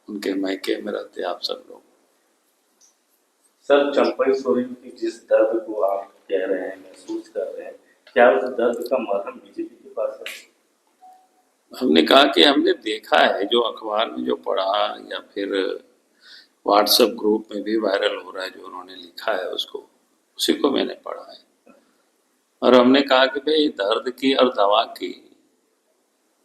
उनके मायके में रहते आप सब लोग। सर, चंपई सोरेन की जिस दर्द को आप कह रहे हैं, महसूस कर रहे हैं, क्या उस दर्द का मरहम बीजेपी के पास है? हमने कहा कि हमने देखा है, जो अखबार में जो पढ़ा या फिर व्हाट्सएप ग्रुप में भी वायरल हो रहा है, जो उन्होंने लिखा है उसको, उसी को मैंने पढ़ा है। और हमने कहा कि भाई दर्द की और दवा की,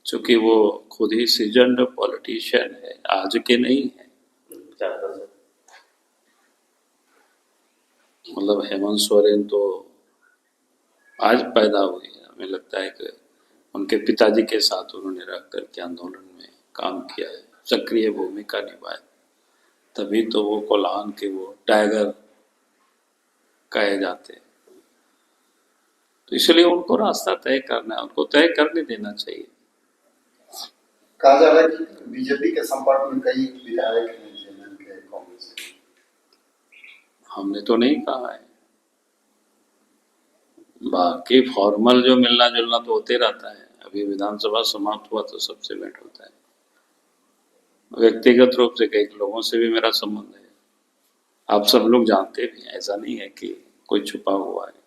चूंकि वो खुद ही सीजन्ड पॉलिटिशियन है, आज के नहीं है। चाहता सर। मतलब हेमंत सोरेन तो आज पैदा हुए हैं। हमें लगता है कि उनके पिताजी के साथ उन्होंने रह करके आंदोलन में काम किया है, सक्रिय भूमिका निभाई, तभी तो वो कोल्हान के वो टाइगर कहे जाते हैं। तो इसलिए उनको रास्ता तय करना है, उनको तय करने देना चाहिए। कहा जा रहा है कि बीजेपी के संपर्क में कई विधायक हैं जेएमएम के, कांग्रेस के। हमने तो नहीं कहा है, बाकी फॉर्मल जो मिलना जुलना तो होते रहता है। अभी विधानसभा समाप्त हुआ तो सबसे भेंट होता है। व्यक्तिगत रूप से कई लोगों से भी मेरा संबंध है, आप सब लोग जानते भी हैं, ऐसा नहीं है कि कोई छुपा हुआ है।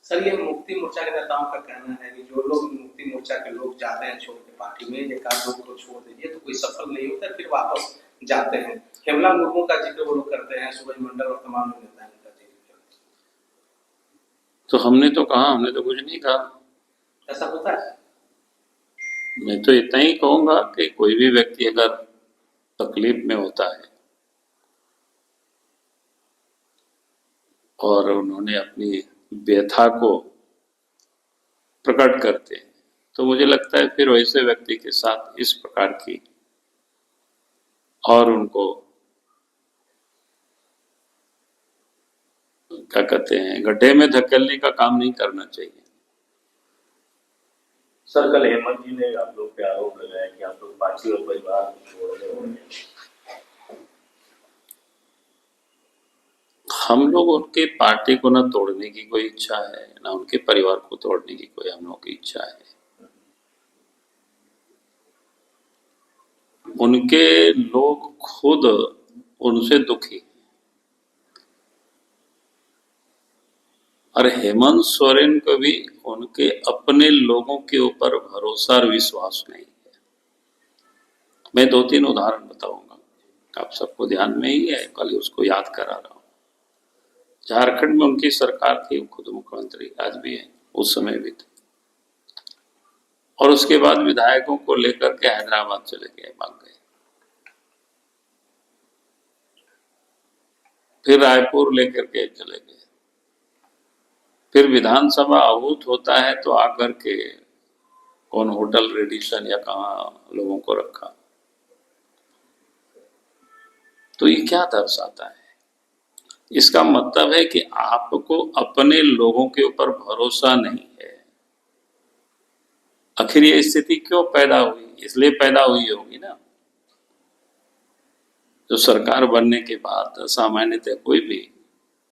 सर, ये मुक्ति मोर्चा के नेताओं का कहना है कि जो लोग मुक्ति मोर्चा के लोग जाते हैं छोड़ के पार्टी में, एक आध लोग को छोड़ दीजिए तो कोई सफल नहीं होता, फिर वापस जाते हैं। हेमला मुर्मू का जिक्र वो लोग करते हैं, सूरज मंडल और तमाम नेता का जिक्र। तो हमने तो कहा, हमने तो कुछ नहीं कहा। ऐसा होता है? मैं तो इतना ही कहूंगा कि कोई भी व्यक्ति अगर तकलीफ में होता है और उन्होंने अपनी व्यथा को प्रकट करते हैं, तो मुझे लगता है फिर वैसे व्यक्ति के साथ इस प्रकार की और उनको क्या कहते हैं, गड्ढे में धकेलने का काम नहीं करना चाहिए। सर, कल हेमंत जी ने आप लोग पे आरोप लगाया कि आप लोग पार्टी और परिवार को छोड़ रहे होंगे। हम लोग उनके पार्टी को न तोड़ने की कोई इच्छा है, ना उनके परिवार को तोड़ने की कोई हम लोग की इच्छा है। उनके लोग खुद उनसे दुखी, और हेमंत सोरेन को भी उनके अपने लोगों के ऊपर भरोसा और विश्वास नहीं है। मैं 2-3 उदाहरण बताऊंगा, आप सबको ध्यान में ही है, कल उसको याद करा रहा हूं। झारखंड में उनकी सरकार थी, खुद मुख्यमंत्री आज भी है, उस समय भी थे, और उसके बाद विधायकों को लेकर के हैदराबाद चले गए, भाग गए। फिर रायपुर लेकर के चले गए। फिर विधानसभा आहूत होता है तो आकर के कौन होटल रेडिसन या कहाँ लोगों को रखा। तो ये क्या दर्शाता है? इसका मतलब है कि आपको अपने लोगों के ऊपर भरोसा नहीं है। आखिर ये स्थिति क्यों पैदा हुई? इसलिए पैदा हुई होगी ना, जो सरकार बनने के बाद सामान्यतः कोई भी